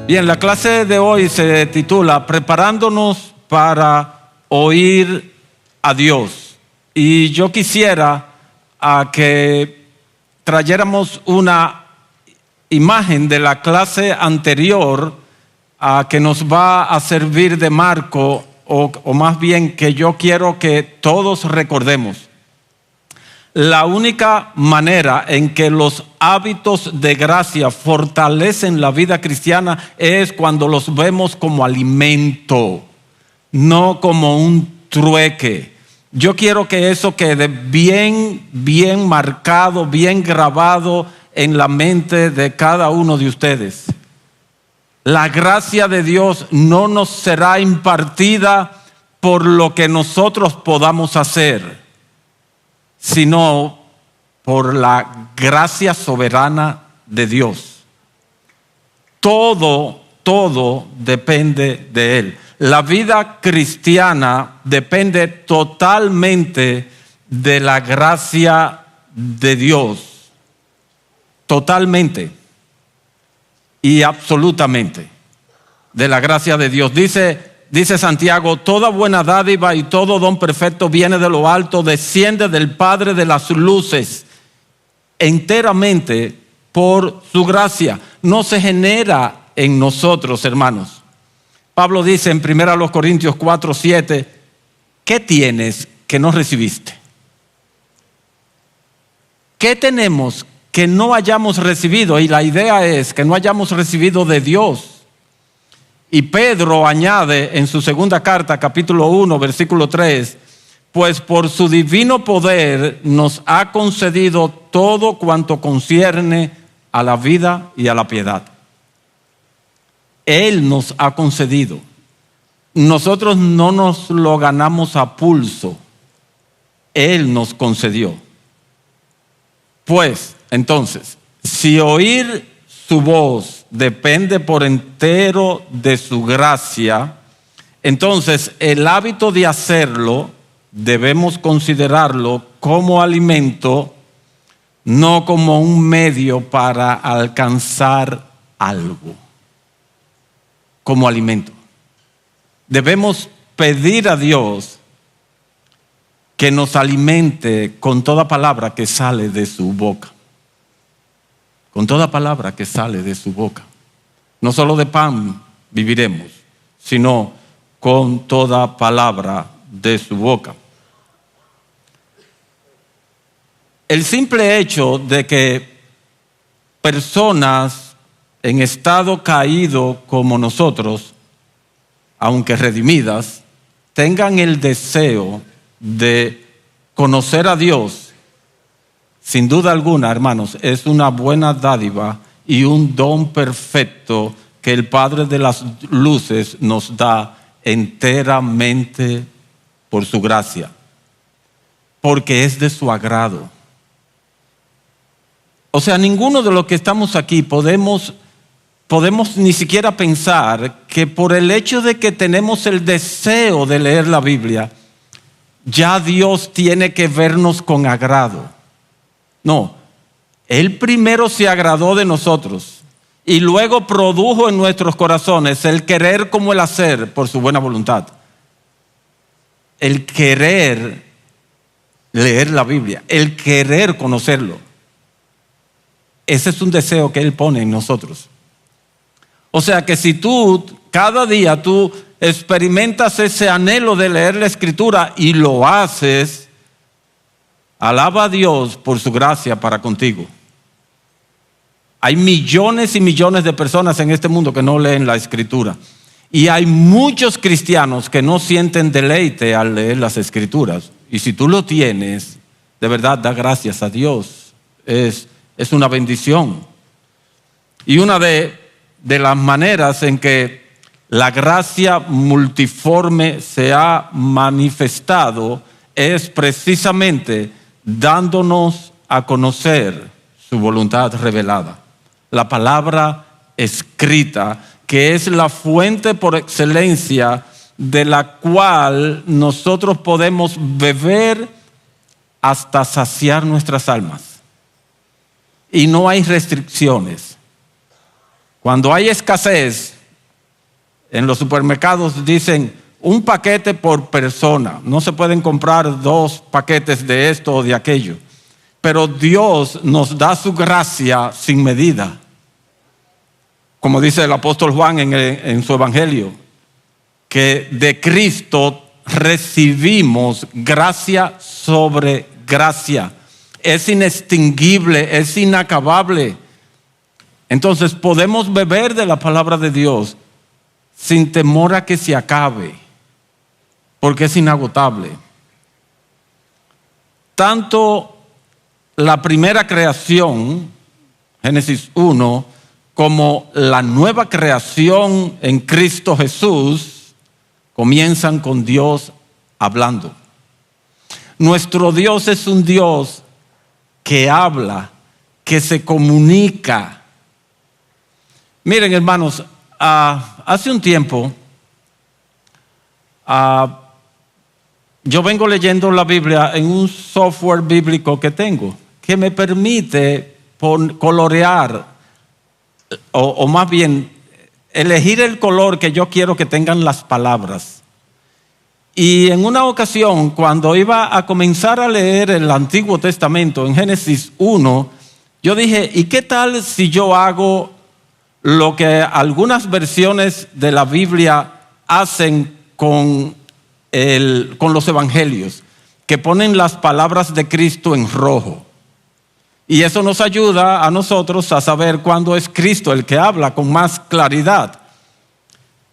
Bien, la clase de hoy se titula Preparándonos para oír a Dios. Y yo quisiera que trayéramos una imagen de la clase anterior que nos va a servir de marco, o más bien que yo quiero que todos recordemos. La única manera en que los hábitos de gracia fortalecen la vida cristiana es cuando los vemos como alimento, no como un trueque. Yo quiero que eso quede bien marcado, bien grabado en la mente de cada uno de ustedes. La gracia de Dios no nos será impartida por lo que nosotros podamos hacer, sino por la gracia soberana de Dios. Todo depende de Él. La vida cristiana depende totalmente de la gracia de Dios. Totalmente y absolutamente de la gracia de Dios. Dice Santiago: toda buena dádiva y todo don perfecto viene de lo alto, desciende del Padre de las luces, enteramente por su gracia. No se genera en nosotros, hermanos. Pablo dice en 1 Corintios 4:7, ¿qué tienes que no recibiste? ¿Qué tenemos que no hayamos recibido? Y la idea es que no hayamos recibido de Dios. Y Pedro añade en su segunda carta, capítulo 1, versículo 3, pues por su divino poder nos ha concedido todo cuanto concierne a la vida y a la piedad. Él nos ha concedido. Nosotros no nos lo ganamos a pulso. Él nos concedió. Pues, entonces, si oír su voz depende por entero de su gracia, entonces el hábito de hacerlo debemos considerarlo como alimento, no como un medio para alcanzar algo. Como alimento. Debemos pedir a Dios que nos alimente con toda palabra que sale de su boca. Con toda palabra que sale de su boca. No solo de pan viviremos, sino con toda palabra de su boca. El simple hecho de que personas en estado caído como nosotros, aunque redimidas, tengan el deseo de conocer a Dios, sin duda alguna, hermanos, es una buena dádiva y un don perfecto que el Padre de las luces nos da enteramente por su gracia, porque es de su agrado. O sea, ninguno de los que estamos aquí podemos ni siquiera pensar que por el hecho de que tenemos el deseo de leer la Biblia, ya Dios tiene que vernos con agrado. No, Él primero se agradó de nosotros y luego produjo en nuestros corazones el querer como el hacer por su buena voluntad. El querer leer la Biblia, el querer conocerlo. Ese es un deseo que Él pone en nosotros. O sea que si cada día tú experimentas ese anhelo de leer la Escritura y lo haces, alaba a Dios por su gracia para contigo. Hay millones y millones de personas en este mundo que no leen la Escritura. Y hay muchos cristianos que no sienten deleite al leer las Escrituras. Y si tú lo tienes, de verdad da gracias a Dios. Es una bendición. Y una de las maneras en que la gracia multiforme se ha manifestado es precisamente dándonos a conocer su voluntad revelada. La palabra escrita, que es la fuente por excelencia de la cual nosotros podemos beber hasta saciar nuestras almas. Y no hay restricciones. Cuando hay escasez, En los supermercados dicen un paquete por persona. No se pueden comprar 2 paquetes de esto o de aquello. Pero Dios nos da su gracia sin medida. Como dice el apóstol Juan en su evangelio, que de Cristo recibimos gracia sobre gracia. Es inextinguible, es inacabable. Entonces podemos beber de la palabra de Dios sin temor a que se acabe, porque es inagotable. Tanto la primera creación, Génesis 1, como la nueva creación en Cristo Jesús, comienzan con Dios hablando. Nuestro Dios es un Dios que habla, que se comunica. Miren, hermanos, hace un tiempo yo vengo leyendo la Biblia en un software bíblico que tengo, que me permite colorear, o más bien elegir el color que yo quiero que tengan las palabras. Y en una ocasión, cuando iba a comenzar a leer el Antiguo Testamento en Génesis 1, yo dije, ¿y qué tal si yo hago lo que algunas versiones de la Biblia hacen con los evangelios, que ponen las palabras de Cristo en rojo? Y eso nos ayuda a nosotros a saber cuándo es Cristo el que habla con más claridad.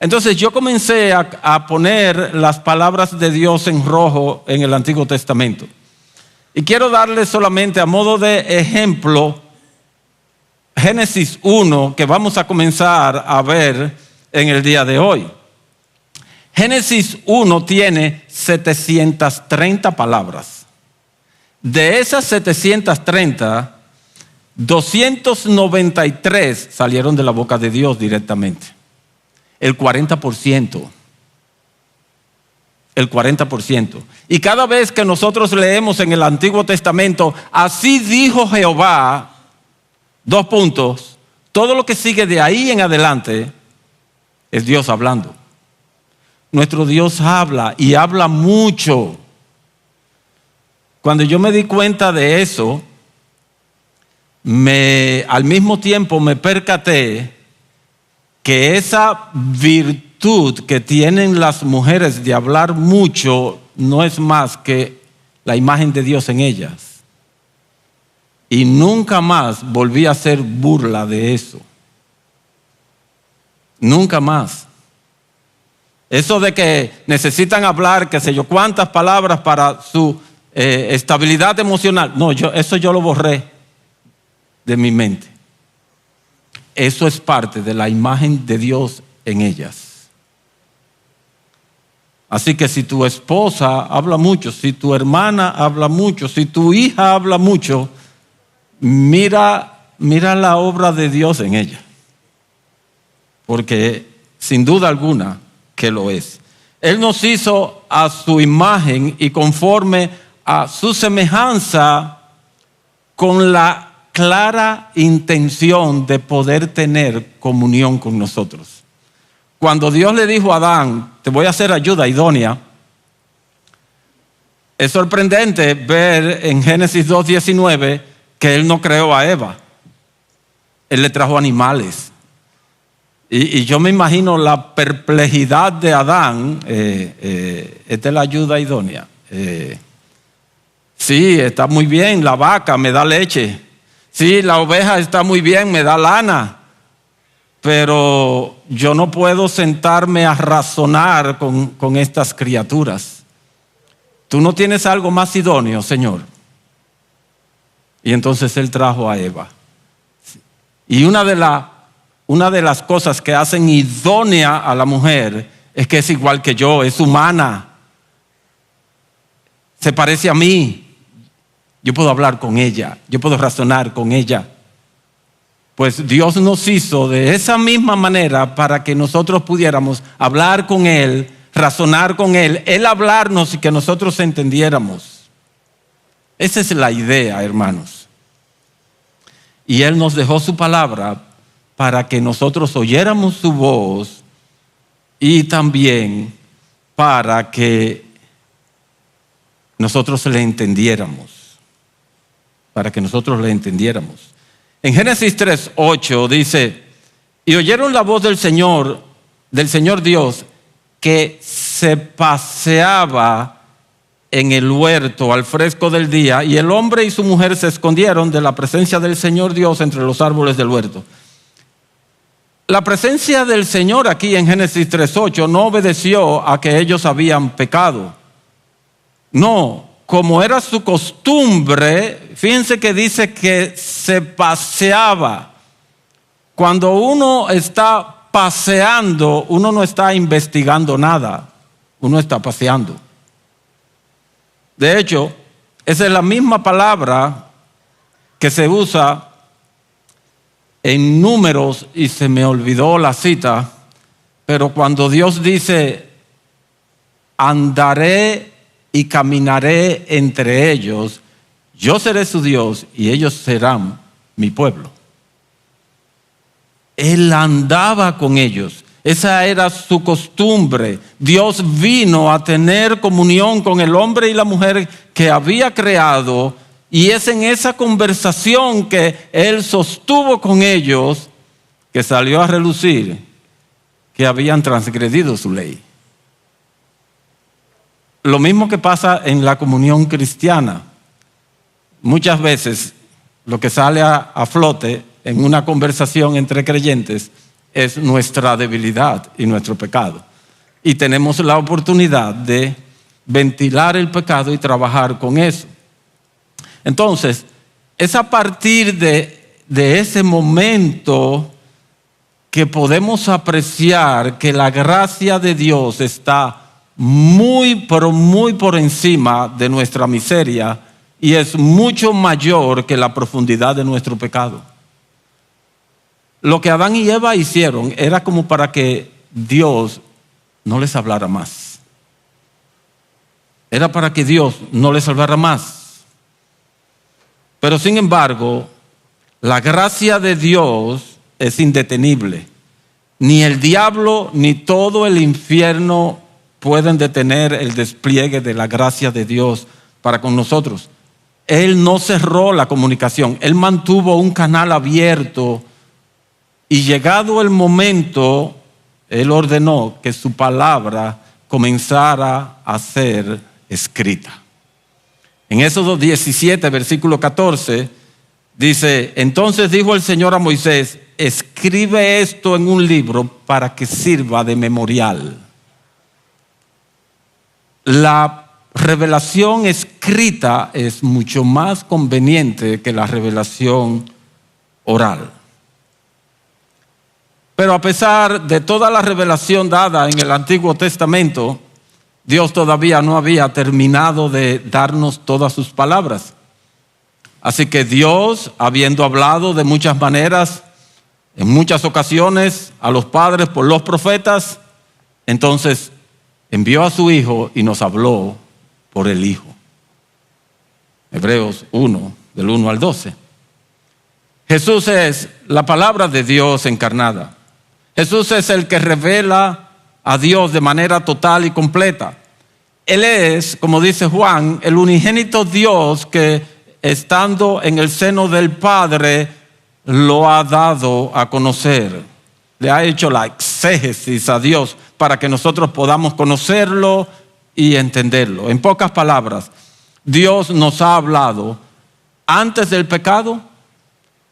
Entonces yo comencé a poner las palabras de Dios en rojo en el Antiguo Testamento. Y quiero darles solamente a modo de ejemplo Génesis 1, que vamos a comenzar a ver en el día de hoy. Génesis 1 tiene 730 palabras. De esas 730, 293 salieron de la boca de Dios directamente. El 40%. El 40%. Y cada vez que nosotros leemos en el Antiguo Testamento, así dijo Jehová, 2 puntos, todo lo que sigue de ahí en adelante es Dios hablando. Nuestro Dios habla y habla mucho. Cuando yo me di cuenta de eso, al mismo tiempo me percaté que esa virtud que tienen las mujeres de hablar mucho no es más que la imagen de Dios en ellas. Y nunca más volví a hacer burla de eso. Nunca más. Eso de que necesitan hablar, qué sé yo, cuántas palabras para su estabilidad emocional. No, eso yo lo borré de mi mente. Eso es parte de la imagen de Dios en ellas. Así que si tu esposa habla mucho, si tu hermana habla mucho, si tu hija habla mucho, mira la obra de Dios en ella. Porque sin duda alguna que lo es. Él nos hizo a su imagen y conforme a su semejanza, con la clara intención de poder tener comunión con nosotros. Cuando Dios le dijo a Adán, te voy a hacer ayuda idónea, es sorprendente ver en Génesis 2:19 que Él no creó a Eva. Él le trajo animales. Y yo me imagino la perplejidad de Adán. Esta es la ayuda idónea. Sí, está muy bien, la vaca me da leche. Sí, la oveja está muy bien, me da lana. Pero yo no puedo sentarme a razonar con estas criaturas. Tú no tienes algo más idóneo, Señor. Y entonces Él trajo a Eva. Y una de las cosas que hacen idónea a la mujer es que es igual que yo, es humana. Se parece a mí. Yo puedo hablar con ella, yo puedo razonar con ella. Pues Dios nos hizo de esa misma manera para que nosotros pudiéramos hablar con Él, razonar con Él, Él hablarnos y que nosotros entendiéramos. Esa es la idea, hermanos. Y Él nos dejó su palabra para que nosotros oyéramos su voz y también para que nosotros le entendiéramos. Para que nosotros le entendiéramos. En Génesis 3:8 dice: y oyeron la voz del Señor Dios, que se paseaba en el huerto al fresco del día, y el hombre y su mujer se escondieron de la presencia del Señor Dios entre los árboles del huerto. La presencia del Señor aquí en Génesis 3:8 no obedeció a que ellos habían pecado. No, como era su costumbre, fíjense que dice que se paseaba. Cuando uno está paseando, uno no está investigando nada, uno está paseando. De hecho, esa es la misma palabra que se usa en Números, y se me olvidó la cita, pero cuando Dios dice: andaré y caminaré entre ellos, yo seré su Dios y ellos serán mi pueblo. Él andaba con ellos, esa era su costumbre. Dios vino a tener comunión con el hombre y la mujer que había creado, y es en esa conversación que Él sostuvo con ellos que salió a relucir que habían transgredido su ley. Lo mismo que pasa en la comunión cristiana. Muchas veces lo que sale a flote en una conversación entre creyentes es nuestra debilidad y nuestro pecado. Y tenemos la oportunidad de ventilar el pecado y trabajar con eso. Entonces, es a partir de ese momento que podemos apreciar que la gracia de Dios está muy, pero muy por encima de nuestra miseria, y es mucho mayor que la profundidad de nuestro pecado. Lo que Adán y Eva hicieron era como para que Dios no les hablara más. Era para que Dios no les hablara más. Pero sin embargo, la gracia de Dios es indetenible. Ni el diablo ni todo el infierno pueden detener el despliegue de la gracia de Dios para con nosotros. Él no cerró la comunicación, Él mantuvo un canal abierto, y llegado el momento, Él ordenó que su palabra comenzara a ser escrita. En Éxodo 17, versículo 14, dice: entonces dijo el Señor a Moisés: escribe esto en un libro para que sirva de memorial. La revelación escrita es mucho más conveniente que la revelación oral. Pero a pesar de toda la revelación dada en el Antiguo Testamento, Dios todavía no había terminado de darnos todas sus palabras. Así que Dios, habiendo hablado de muchas maneras, en muchas ocasiones, a los padres por los profetas, entonces envió a su Hijo y nos habló por el Hijo. Hebreos 1, del 1 al 12. Jesús es la palabra de Dios encarnada. Jesús es el que revela a Dios de manera total y completa. Él es, como dice Juan, el unigénito Dios que, estando en el seno del Padre, lo ha dado a conocer. Le ha hecho la exégesis a Dios para que nosotros podamos conocerlo y entenderlo. En pocas palabras, Dios nos ha hablado antes del pecado,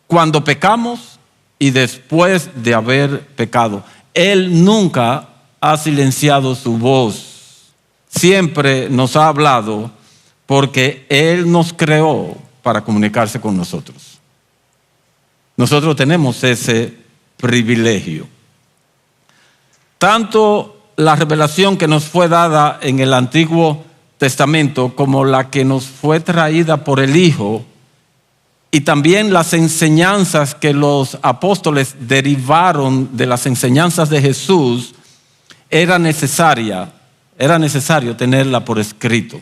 cuando pecamos y después de haber pecado. Él nunca ha silenciado su voz. Siempre nos ha hablado porque Él nos creó para comunicarse con nosotros. Nosotros tenemos ese privilegio. Tanto la revelación que nos fue dada en el Antiguo Testamento como la que nos fue traída por el Hijo, y también las enseñanzas que los apóstoles derivaron de las enseñanzas de Jesús, era necesario tenerla por escrito.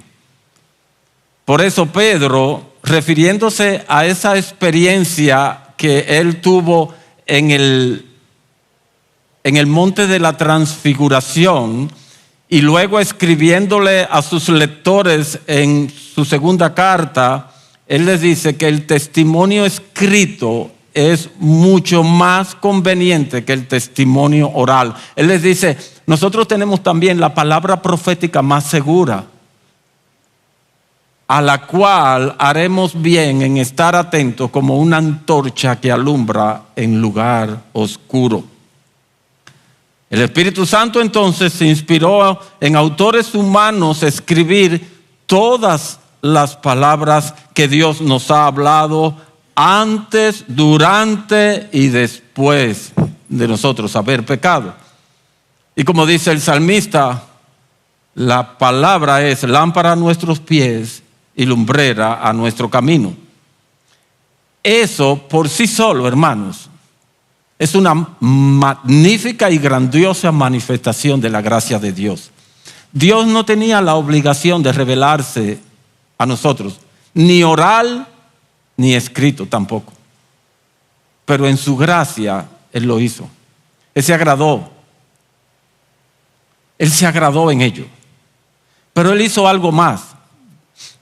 Por eso Pedro, refiriéndose a esa experiencia que él tuvo en en el monte de la transfiguración, y luego escribiéndole a sus lectores en su segunda carta, él les dice que el testimonio escrito es mucho más conveniente que el testimonio oral. Él les dice, nosotros tenemos también la palabra profética más segura, a la cual haremos bien en estar atentos como una antorcha que alumbra en lugar oscuro. El Espíritu Santo entonces se inspiró en autores humanos a escribir todas las palabras que Dios nos ha hablado antes, durante y después de nosotros haber pecado. Y como dice el salmista, la palabra es lámpara a nuestros pies y lumbrera a nuestro camino. Eso por sí solo, hermanos, es una magnífica y grandiosa manifestación de la gracia de Dios. Dios no tenía la obligación de revelarse a nosotros, ni oral ni escrito tampoco. Pero en su gracia Él lo hizo. Él se agradó en ello. Pero Él hizo algo más.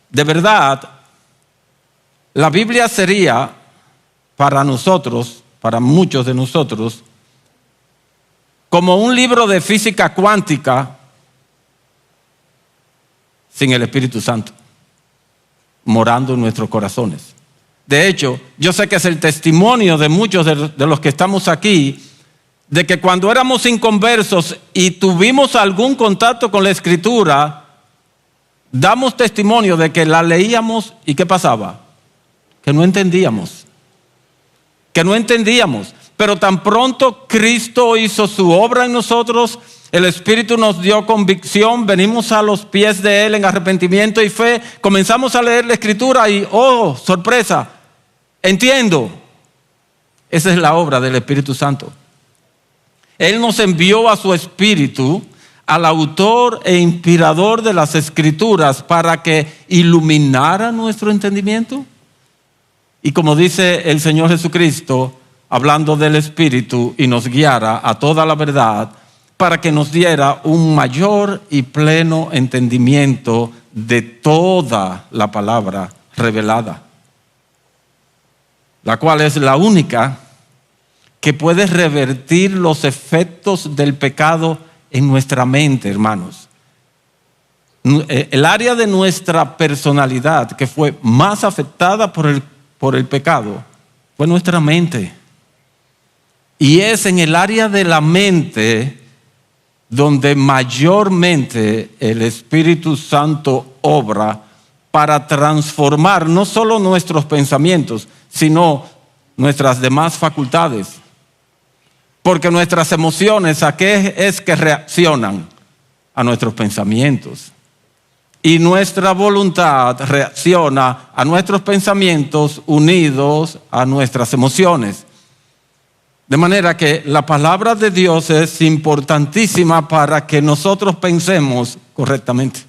De verdad, la Biblia sería para nosotros, para muchos de nosotros, como un libro de física cuántica sin el Espíritu Santo morando en nuestros corazones. De hecho, yo sé que es el testimonio de muchos de los que estamos aquí, de que cuando éramos inconversos y tuvimos algún contacto con la Escritura, damos testimonio de que la leíamos y ¿qué pasaba? Que no entendíamos. Pero tan pronto Cristo hizo su obra en nosotros, el Espíritu nos dio convicción, venimos a los pies de Él en arrepentimiento y fe, comenzamos a leer la Escritura y ¡oh, sorpresa! Entiendo. Esa es la obra del Espíritu Santo. Él nos envió a su Espíritu, al autor e inspirador de las Escrituras, para que iluminara nuestro entendimiento. Y como dice el Señor Jesucristo, hablando del Espíritu, y nos guiara a toda la verdad, para que nos diera un mayor y pleno entendimiento de toda la palabra revelada, la cual es la única que puede revertir los efectos del pecado en nuestra mente, hermanos. El área de nuestra personalidad que fue más afectada por el pecado fue nuestra mente. Y es en el área de la mente donde mayormente el Espíritu Santo obra para transformar no solo nuestros pensamientos, sino nuestras demás facultades. Porque nuestras emociones, ¿a qué es que reaccionan? A nuestros pensamientos. Y nuestra voluntad reacciona a nuestros pensamientos unidos a nuestras emociones. De manera que la palabra de Dios es importantísima para que nosotros pensemos correctamente.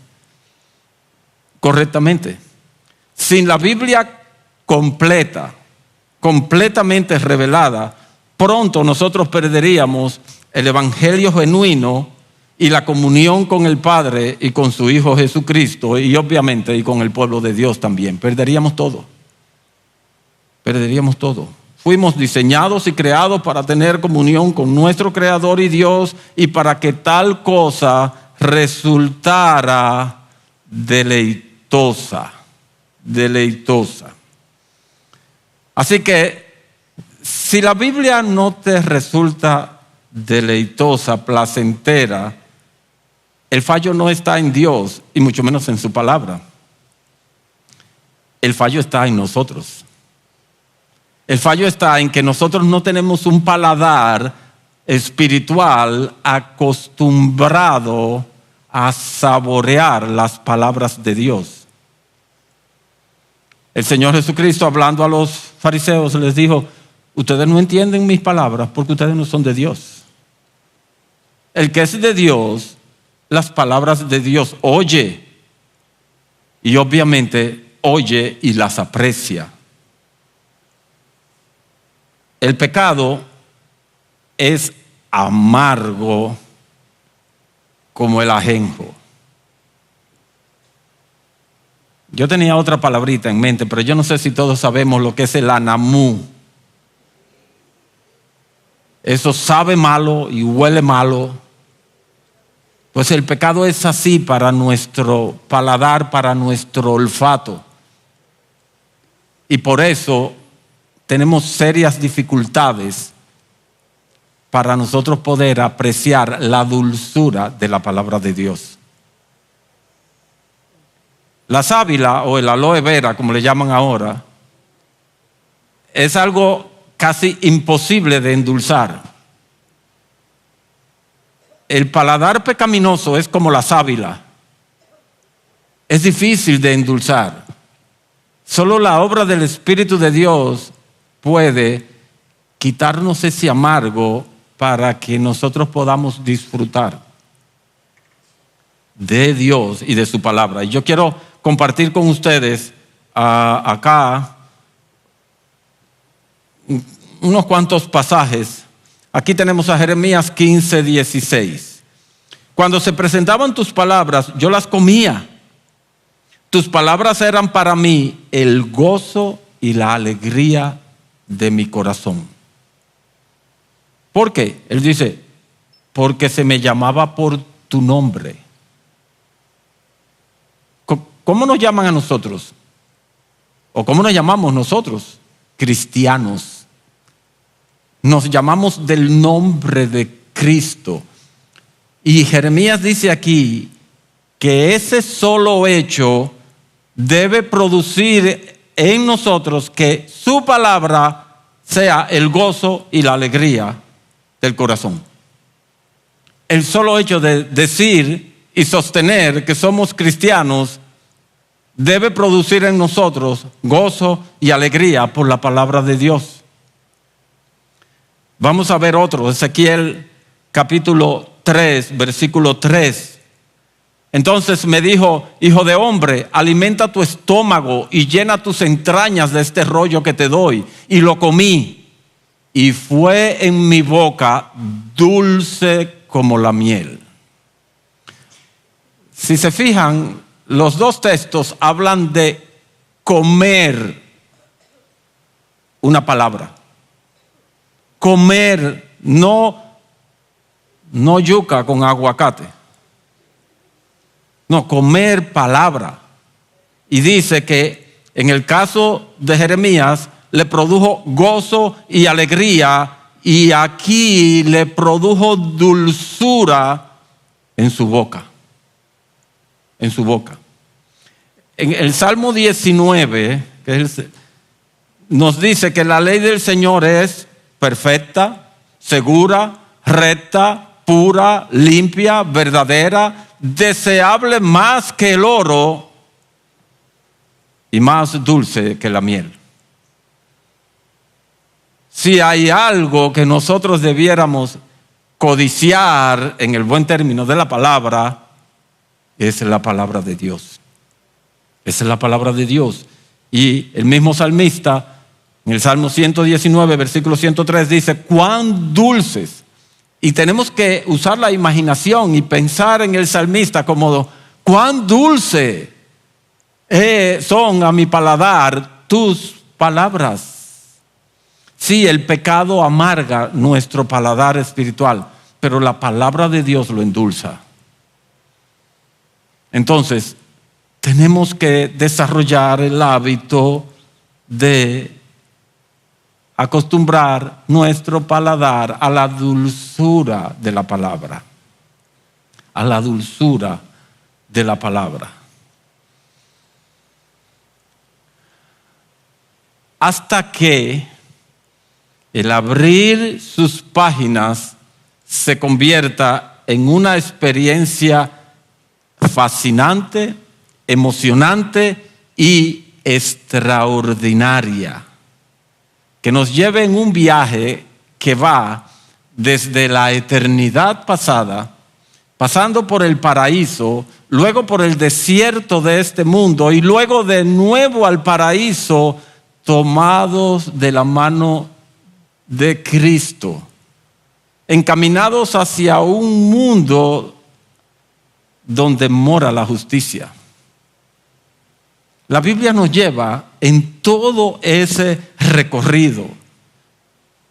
Sin la Biblia completamente revelada, pronto nosotros perderíamos el evangelio genuino y la comunión con el Padre y con su Hijo Jesucristo, y obviamente y con el pueblo de Dios también. Perderíamos todo. Fuimos diseñados y creados para tener comunión con nuestro Creador y Dios, y para que tal cosa resultara deleitosa. Así que si la Biblia no te resulta deleitosa, placentera, el fallo no está en Dios y mucho menos en su palabra. El fallo está en nosotros. El fallo está en que nosotros no tenemos un paladar espiritual acostumbrado a saborear las palabras de Dios. El Señor Jesucristo, hablando a los fariseos, les dijo: ustedes no entienden mis palabras porque ustedes no son de Dios. El que es de Dios, las palabras de Dios oye, y obviamente oye y las aprecia. El pecado es amargo como el ajenjo. Yo tenía otra palabrita en mente, pero yo no sé si todos sabemos lo que es el anamú. Eso sabe malo y huele malo. Pues el pecado es así para nuestro paladar, para nuestro olfato. Y por eso tenemos serias dificultades para nosotros poder apreciar la dulzura de la palabra de Dios. La sábila o el aloe vera, como le llaman ahora, es algo casi imposible de endulzar. El paladar pecaminoso es como la sábila. Es difícil de endulzar. Solo la obra del Espíritu de Dios puede quitarnos ese amargo para que nosotros podamos disfrutar de Dios y de su palabra. Y yo quiero compartir con ustedes acá unos cuantos pasajes. Aquí tenemos a Jeremías 15:16. Cuando se presentaban tus palabras, yo las comía. Tus palabras eran para mí el gozo y la alegría de mi corazón. ¿Por qué? Él dice, porque se me llamaba por tu nombre. ¿Cómo nos llaman a nosotros? ¿O cómo nos llamamos nosotros? Cristianos. Nos llamamos del nombre de Cristo. Y Jeremías dice aquí que ese solo hecho debe producir en nosotros que su palabra sea el gozo y la alegría del corazón. El solo hecho de decir y sostener que somos cristianos debe producir en nosotros gozo y alegría por la palabra de Dios. Vamos a ver otro, Ezequiel capítulo 3, versículo 3. Entonces me dijo, hijo de hombre, alimenta tu estómago y llena tus entrañas de este rollo que te doy. Y lo comí, y fue en mi boca dulce como la miel. Si se fijan, los dos textos hablan de comer una palabra. Comer, no yuca con aguacate. No, comer palabra. Y dice que en el caso de Jeremías le produjo gozo y alegría, y aquí le produjo dulzura en su boca. En su boca. En el Salmo 19, nos dice que la ley del Señor es perfecta, segura, recta, pura, limpia, verdadera, deseable más que el oro y más dulce que la miel. Si hay algo que nosotros debiéramos codiciar en el buen término de la palabra, es la palabra de Dios. Esa es la palabra de Dios. Y el mismo salmista, en el Salmo 119, versículo 103, dice, cuán dulces. Y tenemos que usar la imaginación y pensar en el salmista como, cuán dulce son a mi paladar tus palabras. Sí, el pecado amarga nuestro paladar espiritual, pero la palabra de Dios lo endulza. Entonces, tenemos que desarrollar el hábito de acostumbrar nuestro paladar a la dulzura de la palabra. A la dulzura de la palabra. Hasta que el abrir sus páginas se convierta en una experiencia fascinante, emocionante y extraordinaria, que nos lleve en un viaje que va desde la eternidad pasada, pasando por el paraíso, luego por el desierto de este mundo y luego de nuevo al paraíso, tomados de la mano de Cristo. encaminados hacia un mundo donde mora la justicia. La Biblia nos lleva en todo ese recorrido.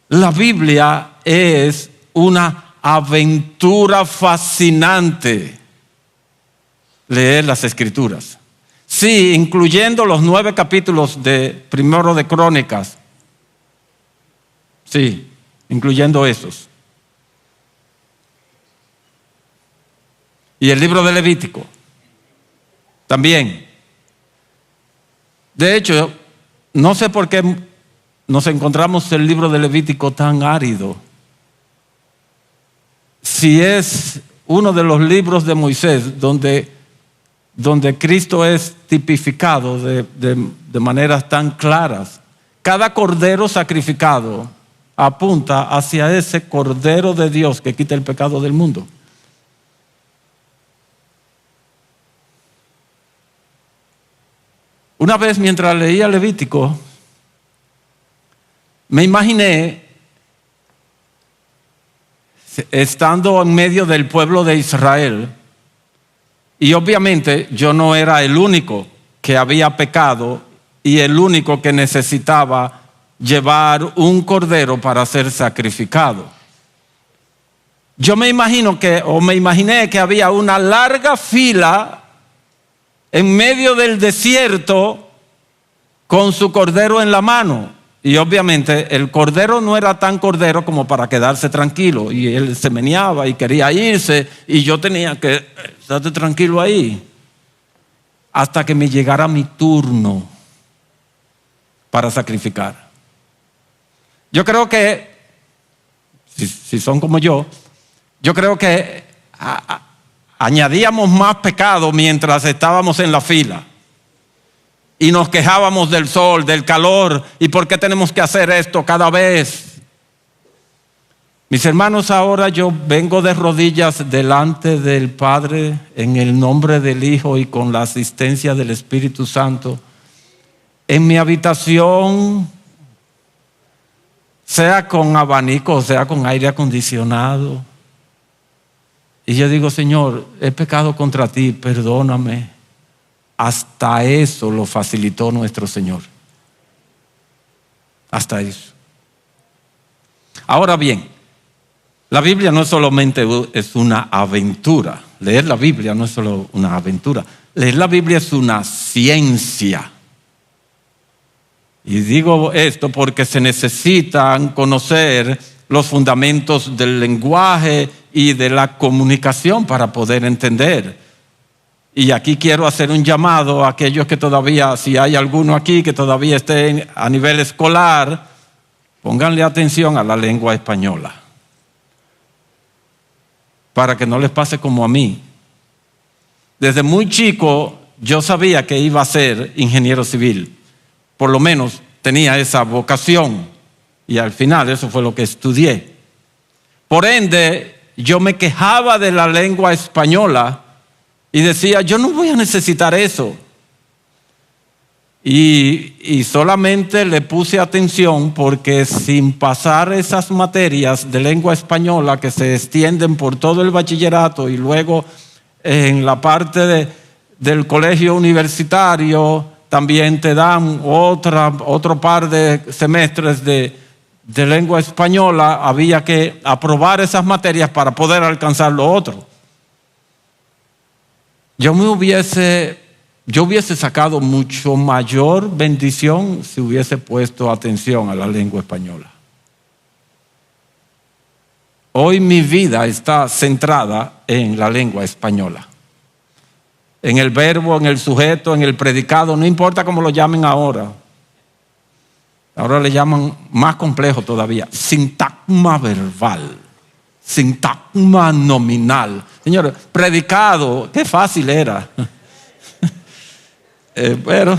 La Biblia es una aventura fascinante leer las Escrituras. Sí, incluyendo los 9 capítulos de Primero de Crónicas. Sí, incluyendo esos. Y el libro de Levítico también. De hecho, no sé por qué nos encontramos el libro de Levítico tan árido. Si es uno de los libros de Moisés donde Cristo es tipificado de maneras tan claras. Cada cordero sacrificado apunta hacia ese Cordero de Dios que quita el pecado del mundo. Una vez mientras leía Levítico, me imaginé estando en medio del pueblo de Israel, y obviamente yo no era el único que había pecado y el único que necesitaba llevar un cordero para ser sacrificado. Yo me imaginé que había una larga fila en medio del desierto con su cordero en la mano. Y obviamente el cordero no era tan cordero como para quedarse tranquilo. Y él se meneaba y quería irse. Y yo tenía que estar tranquilo ahí. Hasta que me llegara mi turno para sacrificar. Yo creo que, si son como yo creo que añadíamos más pecado mientras estábamos en la fila. Y nos quejábamos del sol, del calor, y por qué tenemos que hacer esto cada vez. Mis hermanos, ahora yo vengo de rodillas delante del Padre en el nombre del Hijo y con la asistencia del Espíritu Santo. En mi habitación, sea con abanico, sea con aire acondicionado. Y yo digo, Señor, he pecado contra ti, perdóname. Hasta eso lo facilitó nuestro Señor. Hasta eso. Ahora bien, la Biblia no solamente es una aventura. Leer la Biblia no es solo una aventura. Leer la Biblia es una ciencia. Y digo esto porque se necesitan conocer los fundamentos del lenguaje y de la comunicación para poder entender. Y aquí quiero hacer un llamado a aquellos que todavía, si hay alguno aquí que todavía esté a nivel escolar, pónganle atención a la lengua española. Para que no les pase como a mí. Desde muy chico yo sabía que iba a ser ingeniero civil. Por lo menos tenía esa vocación. Y al final eso fue lo que estudié. Por ende, yo me quejaba de la lengua española y decía, yo no voy a necesitar eso. Y solamente le puse atención porque sin pasar esas materias de lengua española que se extienden por todo el bachillerato y luego en la parte del colegio universitario también te dan otro par de semestres de lengua española, había que aprobar esas materias para poder alcanzar lo otro. Yo hubiese sacado mucho mayor bendición si hubiese puesto atención a la lengua española. Hoy mi vida está centrada en la lengua española. En el verbo, en el sujeto, en el predicado, no importa cómo lo llamen ahora. Ahora le llaman más complejo todavía, sintagma verbal, sintagma nominal. Señores, predicado, qué fácil era. Pero,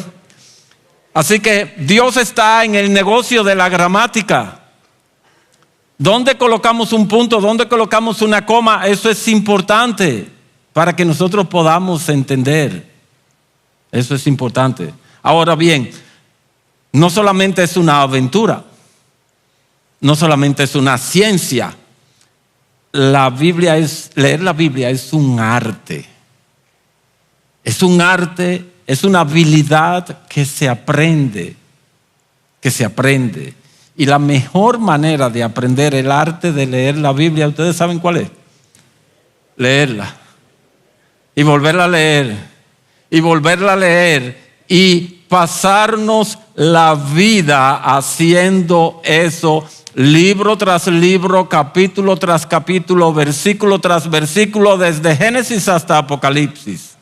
así que Dios está en el negocio de la gramática. ¿Dónde colocamos un punto? ¿Dónde colocamos una coma? Eso es importante para que nosotros podamos entender. Eso es importante. Ahora bien, no solamente es una aventura, no solamente es una ciencia, leer la Biblia es un arte. Es un arte, es una habilidad que se aprende. Y la mejor manera de aprender el arte de leer la Biblia, ¿ustedes saben cuál es? Leerla. Y volverla a leer. Y volverla a leer. Y pasarnos la vida haciendo eso, libro tras libro, capítulo tras capítulo, versículo tras versículo, desde Génesis hasta Apocalipsis.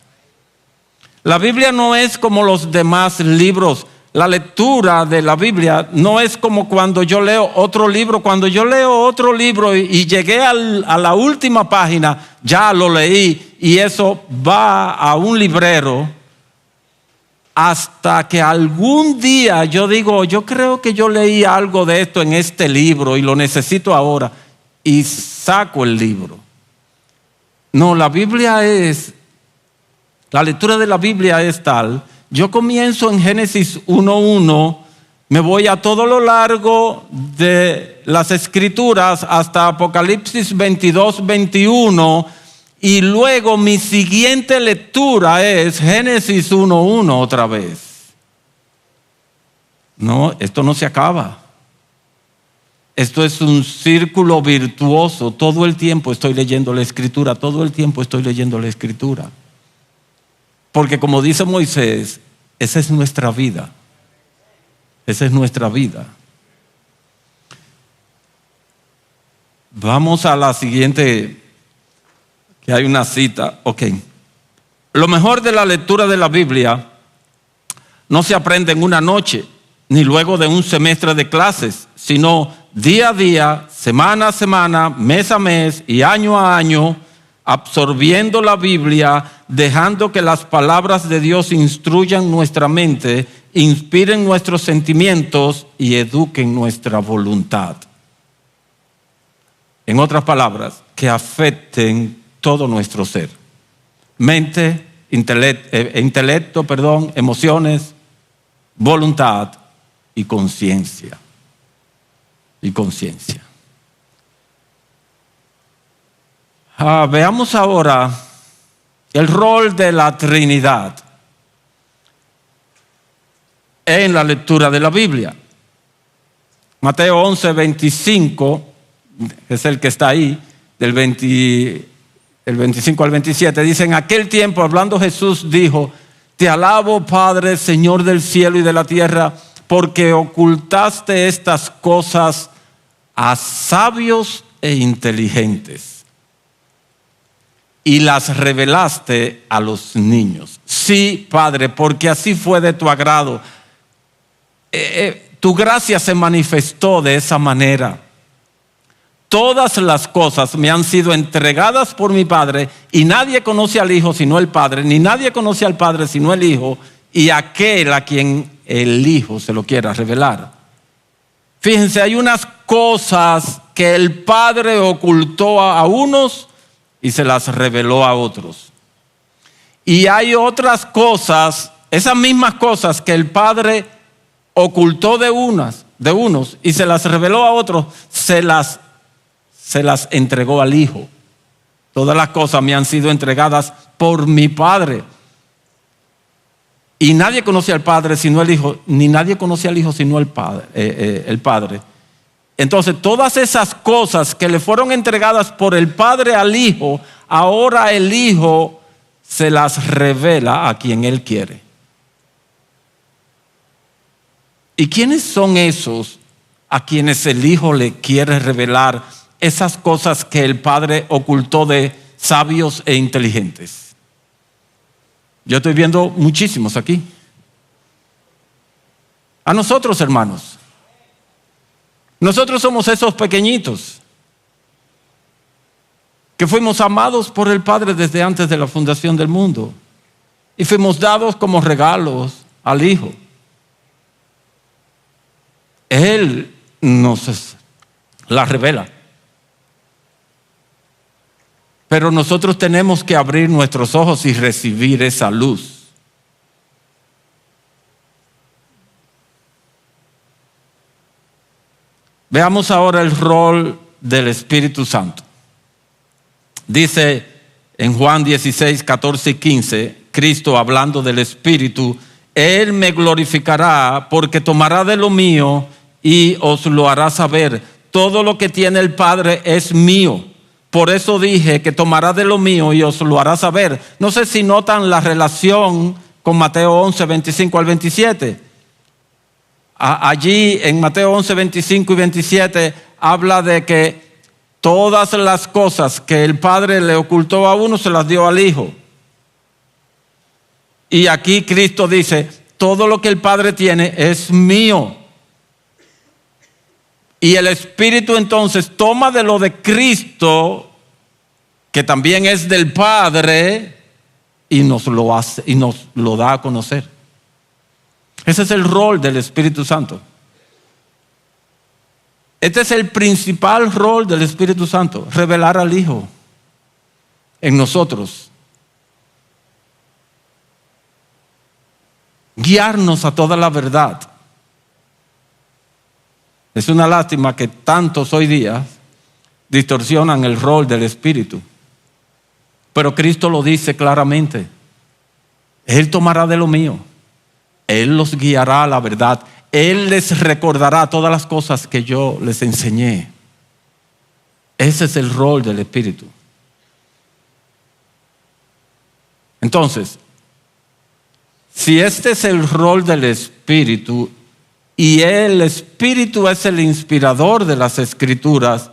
La Biblia no es como los demás libros. La lectura de la Biblia no es como cuando yo leo otro libro. Cuando yo leo otro libro y llegué a la última página, ya lo leí y eso va a un librero hasta que algún día yo digo, yo creo que yo leí algo de esto en este libro y lo necesito ahora, y saco el libro. No, la lectura de la Biblia es tal. Yo comienzo en Génesis 1:1, me voy a todo lo largo de las Escrituras hasta Apocalipsis 22:21, y luego mi siguiente lectura es Génesis 1:1 otra vez. No, esto no se acaba. Esto es un círculo virtuoso. Todo el tiempo estoy leyendo la Escritura, todo el tiempo estoy leyendo la Escritura. Porque como dice Moisés, esa es nuestra vida. Esa es nuestra vida. Vamos a la siguiente, que hay una cita. Ok. Lo mejor de la lectura de la Biblia no se aprende en una noche, ni luego de un semestre de clases, sino día a día, semana a semana, mes a mes y año a año, absorbiendo la Biblia, dejando que las palabras de Dios instruyan nuestra mente, inspiren nuestros sentimientos y eduquen nuestra voluntad. En otras palabras, que afecten todo nuestro ser. Mente, intelecto, emociones, voluntad y conciencia. Veamos ahora el rol de la Trinidad en la lectura de la Biblia. Mateo 11:25, es el que está ahí, del 25 al 27, dice: en aquel tiempo, hablando Jesús, dijo: te alabo, Padre, Señor del cielo y de la tierra, porque ocultaste estas cosas a sabios e inteligentes y las revelaste a los niños. Sí, Padre, porque así fue de tu agrado. Tu gracia se manifestó de esa manera. Todas las cosas me han sido entregadas por mi Padre, y nadie conoce al Hijo sino el Padre, ni nadie conoce al Padre sino el Hijo, y aquel a quien el Hijo se lo quiera revelar. Fíjense, hay unas cosas que el Padre ocultó a unos y se las reveló a otros. Y hay otras cosas, esas mismas cosas que el Padre ocultó de unos y se las reveló a otros, se las entregó al Hijo. Todas las cosas me han sido entregadas por mi Padre. Y nadie conoce al Padre sino el Hijo, ni nadie conoce al Hijo sino el Padre. Entonces, todas esas cosas que le fueron entregadas por el Padre al Hijo, ahora el Hijo se las revela a quien Él quiere. ¿Y quiénes son esos a quienes el Hijo le quiere revelar esas cosas que el Padre ocultó de sabios e inteligentes? Yo estoy viendo muchísimos aquí. A nosotros, hermanos. Nosotros somos esos pequeñitos que fuimos amados por el Padre desde antes de la fundación del mundo y fuimos dados como regalos al Hijo. Él nos la revela. Pero nosotros tenemos que abrir nuestros ojos y recibir esa luz. Veamos ahora el rol del Espíritu Santo. Dice en Juan 16, 14 y 15, Cristo hablando del Espíritu: Él me glorificará porque tomará de lo mío y os lo hará saber. Todo lo que tiene el Padre es mío. Por eso dije que tomará de lo mío y os lo hará saber. No sé si notan la relación con Mateo 11, 25 al 27. Allí en Mateo 11, 25 y 27 habla de que todas las cosas que el Padre le ocultó a uno se las dio al Hijo. Y aquí Cristo dice: todo lo que el Padre tiene es mío. Y el Espíritu entonces toma de lo de Cristo, que también es del Padre, y nos lo hace, y nos lo da a conocer. Ese es el rol del Espíritu Santo. Este es el principal rol del Espíritu Santo: revelar al Hijo en nosotros, guiarnos a toda la verdad. Es una lástima que tantos hoy día distorsionan el rol del Espíritu, pero Cristo lo dice claramente: Él tomará de lo mío, Él los guiará a la verdad, Él les recordará todas las cosas que yo les enseñé. Ese es el rol del Espíritu. Entonces, si este es el rol del Espíritu y el Espíritu es el inspirador de las Escrituras,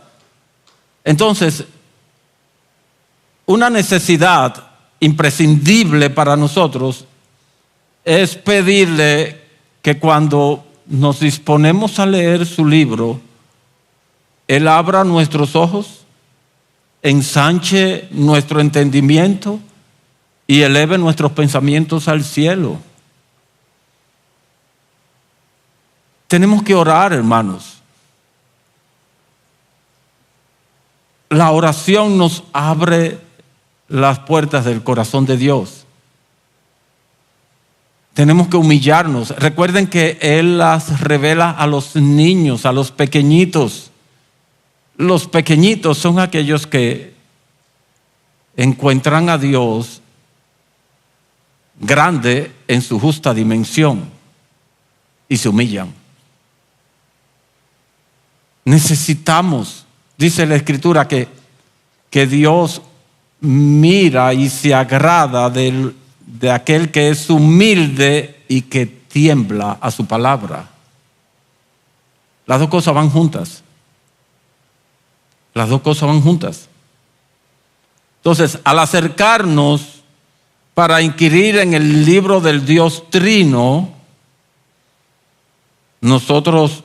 entonces una necesidad imprescindible para nosotros es pedirle que cuando nos disponemos a leer su libro, Él abra nuestros ojos, ensanche nuestro entendimiento y eleve nuestros pensamientos al cielo. Tenemos que orar, hermanos. La oración nos abre las puertas del corazón de Dios. Tenemos que humillarnos. Recuerden que Él las revela a los niños, a los pequeñitos. Los pequeñitos son aquellos que encuentran a Dios grande en su justa dimensión y se humillan. Necesitamos, dice la Escritura, que Dios mira y se agrada de aquel que es humilde y que tiembla a su palabra. Las dos cosas van juntas. Las dos cosas van juntas. Entonces, al acercarnos para inquirir en el libro del Dios Trino, nosotros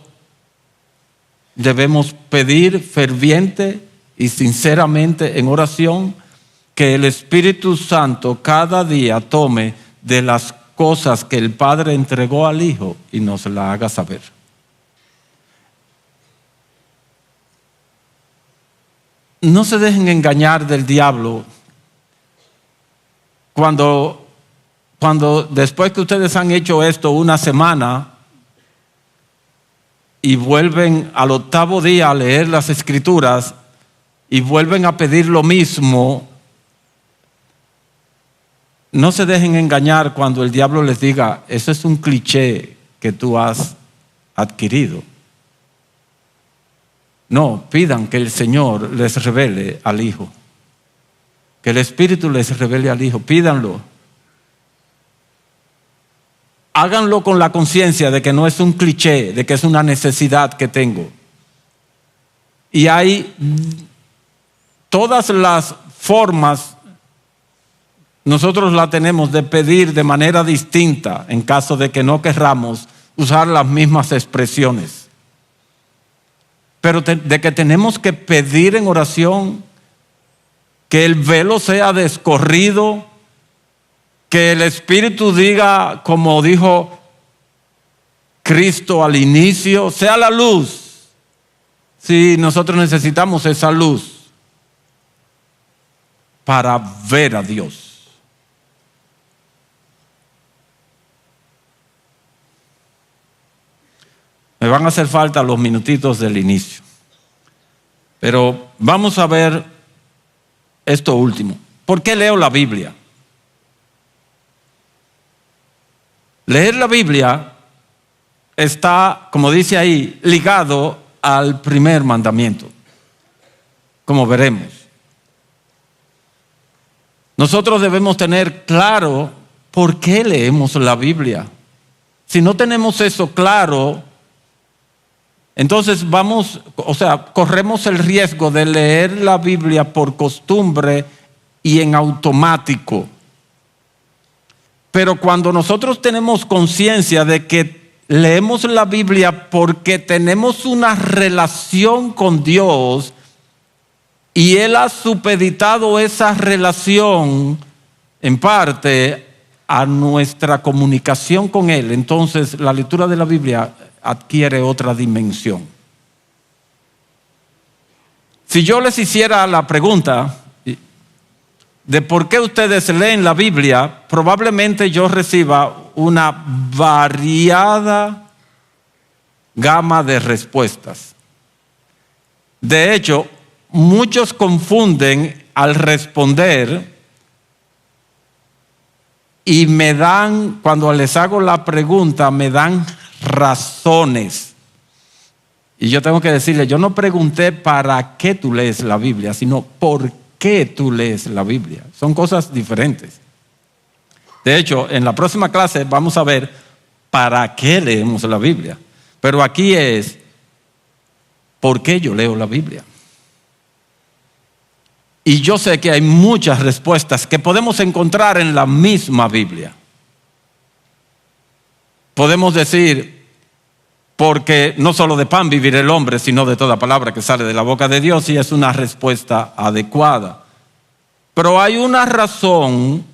debemos pedir ferviente y sinceramente en oración que el Espíritu Santo cada día tome de las cosas que el Padre entregó al Hijo y nos la haga saber. No se dejen engañar del diablo cuando después que ustedes han hecho esto una semana y vuelven al octavo día a leer las Escrituras y vuelven a pedir lo mismo. No se dejen engañar cuando el diablo les diga: eso es un cliché que tú has adquirido. No, pidan que el Señor les revele al Hijo. Que el Espíritu les revele al Hijo. Pídanlo. Háganlo con la conciencia de que no es un cliché, de que es una necesidad que tengo. Y hay todas las formas, nosotros la tenemos de pedir de manera distinta en caso de que no querramos usar las mismas expresiones. Pero de que tenemos que pedir en oración que el velo sea descorrido, que el Espíritu diga, como dijo Cristo al inicio, sea la luz. Sí, nosotros necesitamos esa luz para ver a Dios. Me van a hacer falta los minutitos del inicio. Pero vamos a ver esto último. ¿Por qué leo la Biblia? Leer la Biblia está, como dice ahí, ligado al primer mandamiento, como veremos. Nosotros debemos tener claro por qué leemos la Biblia. Si no tenemos eso claro, entonces corremos el riesgo de leer la Biblia por costumbre y en automático. Pero cuando nosotros tenemos conciencia de que leemos la Biblia porque tenemos una relación con Dios y Él ha supeditado esa relación en parte a nuestra comunicación con Él, entonces la lectura de la Biblia adquiere otra dimensión. Si yo les hiciera la pregunta de por qué ustedes leen la Biblia, probablemente yo reciba una variada gama de respuestas. De hecho, muchos confunden al responder y cuando les hago la pregunta, me dan razones. Y yo tengo que decirle, yo no pregunté para qué tú lees la Biblia, sino por qué tú lees la Biblia. Son cosas diferentes. De hecho, en la próxima clase vamos a ver para qué leemos la Biblia. Pero aquí es, ¿por qué yo leo la Biblia? Y yo sé que hay muchas respuestas que podemos encontrar en la misma Biblia. Podemos decir, porque no solo de pan vivirá el hombre, sino de toda palabra que sale de la boca de Dios, y es una respuesta adecuada. Pero hay una razón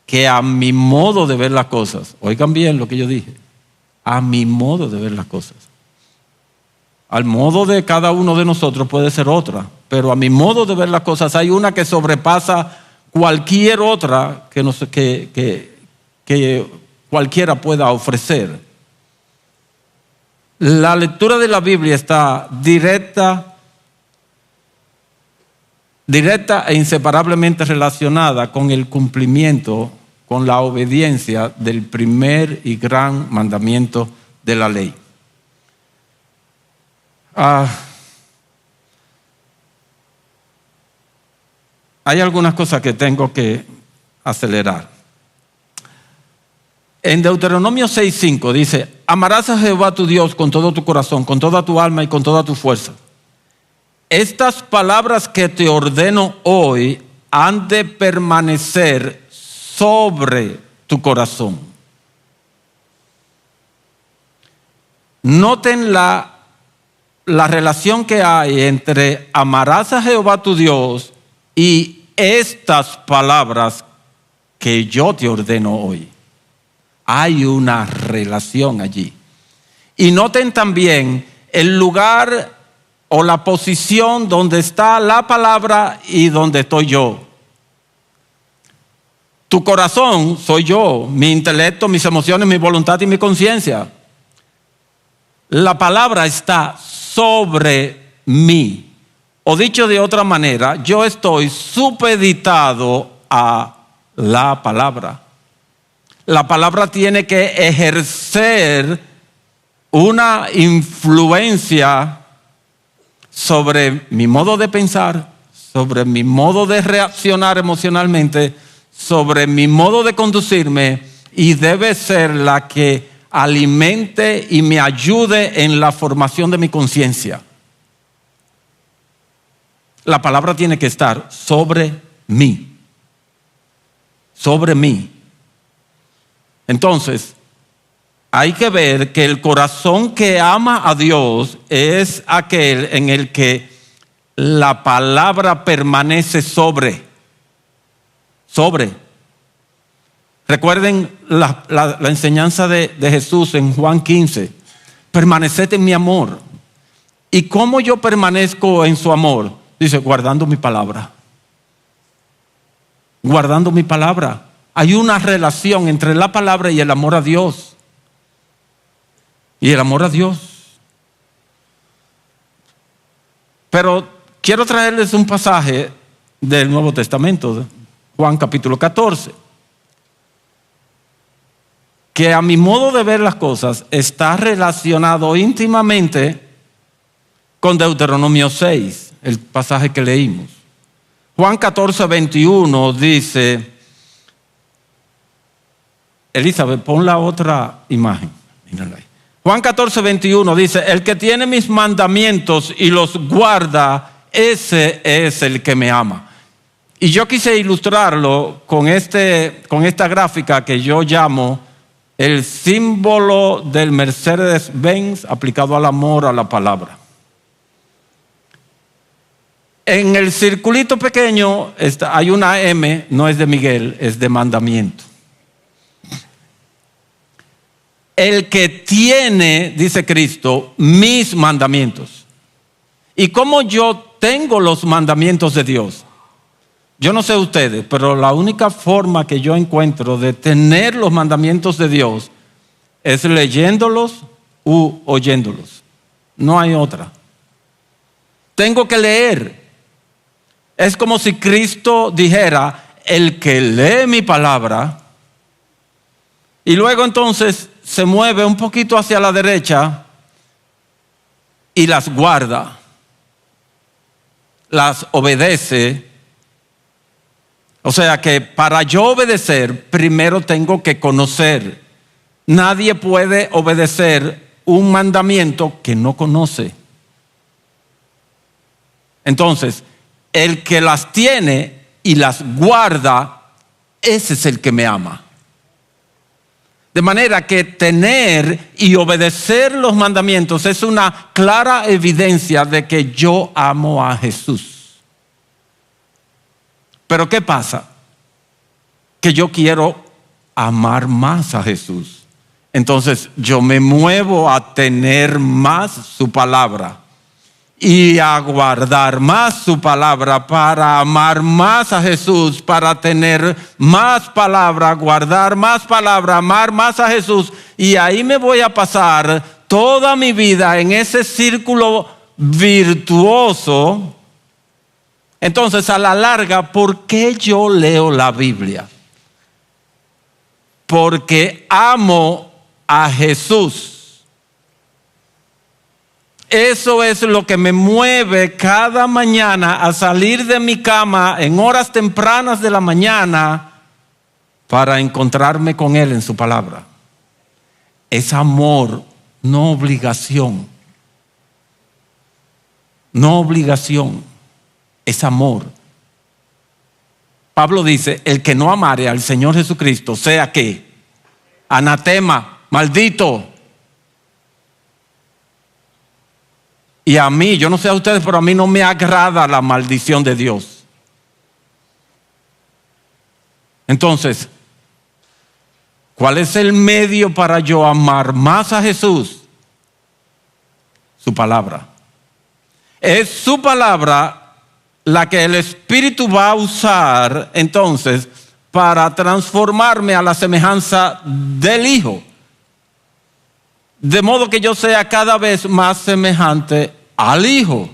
que a mi modo de ver las cosas, oigan bien lo que yo dije, a mi modo de ver las cosas, al modo de cada uno de nosotros puede ser otra, pero a mi modo de ver las cosas hay una que sobrepasa cualquier otra que cualquiera pueda ofrecer. La lectura de la Biblia está directa e inseparablemente relacionada con el cumplimiento, con la obediencia del primer y gran mandamiento de la ley. Hay algunas cosas que tengo que acelerar. En Deuteronomio 6:5 dice, amarás a Jehová tu Dios con todo tu corazón, con toda tu alma y con toda tu fuerza. Estas palabras que te ordeno hoy han de permanecer sobre tu corazón. Noten la relación que hay entre amarás a Jehová tu Dios y estas palabras que yo te ordeno hoy. Hay una relación allí. Y noten también el lugar o la posición donde está la palabra y donde estoy yo. Tu corazón soy yo, mi intelecto, mis emociones, mi voluntad y mi conciencia. La palabra está sobre mí. O dicho de otra manera, yo estoy supeditado a la palabra. La palabra tiene que ejercer una influencia sobre mi modo de pensar, sobre mi modo de reaccionar emocionalmente, sobre mi modo de conducirme, y debe ser la que alimente y me ayude en la formación de mi conciencia. La palabra tiene que estar sobre mí. Sobre mí. Entonces, hay que ver que el corazón que ama a Dios es aquel en el que la palabra permanece sobre. Recuerden la enseñanza de Jesús en Juan 15. Permaneced en mi amor. ¿Y cómo yo permanezco en su amor? Dice, guardando mi palabra. Guardando mi palabra. Hay una relación entre la palabra y el amor a Dios. Y el amor a Dios. Pero quiero traerles un pasaje del Nuevo Testamento, Juan capítulo 14, que a mi modo de ver las cosas está relacionado íntimamente con Deuteronomio 6, el pasaje que leímos. Juan 14, 21 dice, Elizabeth, pon la otra imagen. Mírala ahí. Juan 14, 21 dice, el que tiene mis mandamientos y los guarda, ese es el que me ama. Y yo quise ilustrarlo con esta gráfica que yo llamo el símbolo del Mercedes-Benz aplicado al amor, a la palabra. En el circulito pequeño hay una M, no es de Miguel, es de mandamiento. El que tiene, dice Cristo, mis mandamientos. ¿Y cómo yo tengo los mandamientos de Dios? Yo no sé ustedes, pero la única forma que yo encuentro de tener los mandamientos de Dios es leyéndolos u oyéndolos. No hay otra. Tengo que leer. Es como si Cristo dijera, el que lee mi palabra, y luego entonces se mueve un poquito hacia la derecha y las guarda, las obedece. O sea que para yo obedecer, primero tengo que conocer. Nadie puede obedecer un mandamiento que no conoce. Entonces, el que las tiene y las guarda, ese es el que me ama. De manera que tener y obedecer los mandamientos es una clara evidencia de que yo amo a Jesús. Pero ¿qué pasa? Que yo quiero amar más a Jesús. Entonces yo me muevo a tener más su palabra y a guardar más su palabra para amar más a Jesús, para tener más palabra, guardar más palabra, amar más a Jesús. Y ahí me voy a pasar toda mi vida en ese círculo virtuoso. Entonces, a la larga, ¿por qué yo leo la Biblia? Porque amo a Jesús. Eso es lo que me mueve cada mañana a salir de mi cama en horas tempranas de la mañana para encontrarme con Él en su palabra. Es amor, no obligación. No obligación, es amor. Pablo dice, el que no amare al Señor Jesucristo, sea que anatema, maldito. Y a mí, yo no sé a ustedes, pero a mí no me agrada la maldición de Dios. Entonces, ¿cuál es el medio para yo amar más a Jesús? Su palabra. Es su palabra la que el Espíritu va a usar entonces para transformarme a la semejanza del Hijo. De modo que yo sea cada vez más semejante al Hijo.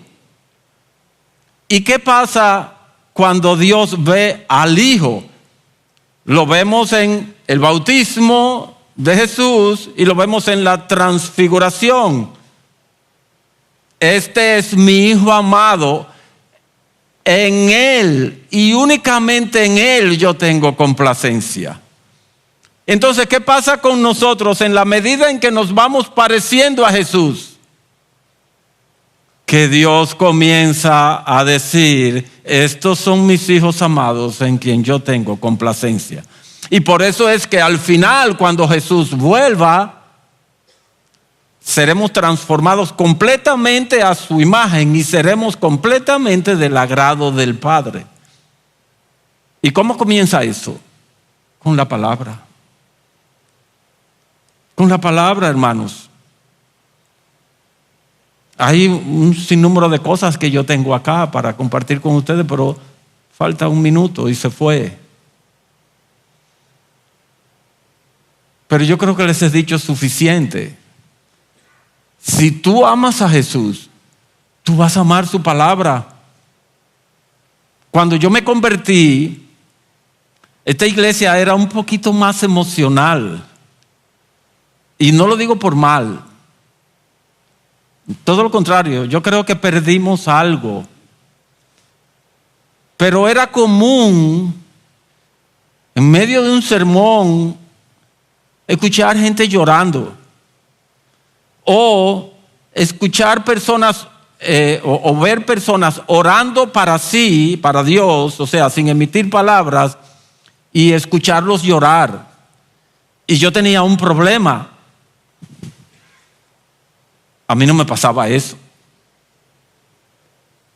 ¿Y qué pasa cuando Dios ve al Hijo? Lo vemos en el bautismo de Jesús y lo vemos en la transfiguración. Este es mi Hijo amado. En Él y únicamente en Él yo tengo complacencia. Entonces, ¿qué pasa con nosotros en la medida en que nos vamos pareciendo a Jesús? Que Dios comienza a decir, estos son mis hijos amados en quien yo tengo complacencia. Y por eso es que al final, cuando Jesús vuelva, seremos transformados completamente a su imagen y seremos completamente del agrado del Padre. ¿Y cómo comienza eso? Con la palabra. Con la palabra, hermanos. Hay un sinnúmero de cosas que yo tengo acá para compartir con ustedes, pero falta un minuto y se fue. Pero yo creo que les he dicho suficiente. Si tú amas a Jesús, tú vas a amar su palabra. Cuando yo me convertí, esta iglesia era un poquito más emocional. Y no lo digo por mal. Todo lo contrario, yo creo que perdimos algo. Pero era común, en medio de un sermón, escuchar gente llorando. O escuchar personas o ver personas orando para sí, para Dios, o sea, sin emitir palabras, y escucharlos llorar. Y yo tenía un problema. A mí no me pasaba eso.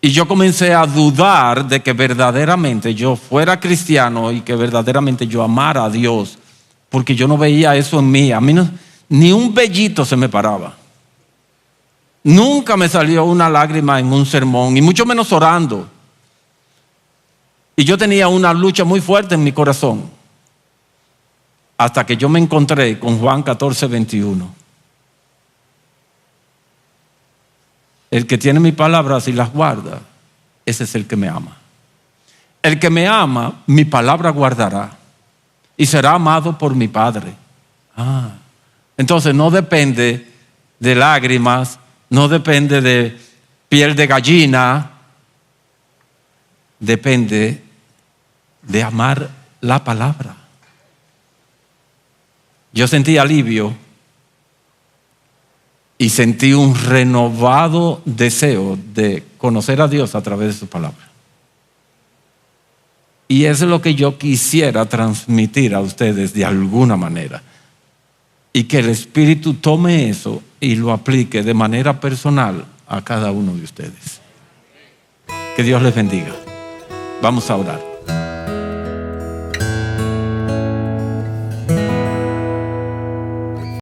Y yo comencé a dudar de que verdaderamente yo fuera cristiano y que verdaderamente yo amara a Dios, porque yo no veía eso en mí. A mí no, ni un vellito se me paraba. Nunca me salió una lágrima en un sermón, y mucho menos orando. Y yo tenía una lucha muy fuerte en mi corazón, hasta que yo me encontré con Juan 14:21. El que tiene mis palabras y las guarda, ese es el que me ama. El que me ama, mi palabra guardará y será amado por mi Padre. Entonces no depende de lágrimas, no depende de piel de gallina, depende de amar la palabra. Yo sentí alivio y sentí un renovado deseo de conocer a Dios a través de su palabra. Y eso es lo que yo quisiera transmitir a ustedes de alguna manera. Y que el Espíritu tome eso y lo aplique de manera personal a cada uno de ustedes. Que Dios les bendiga. Vamos a orar.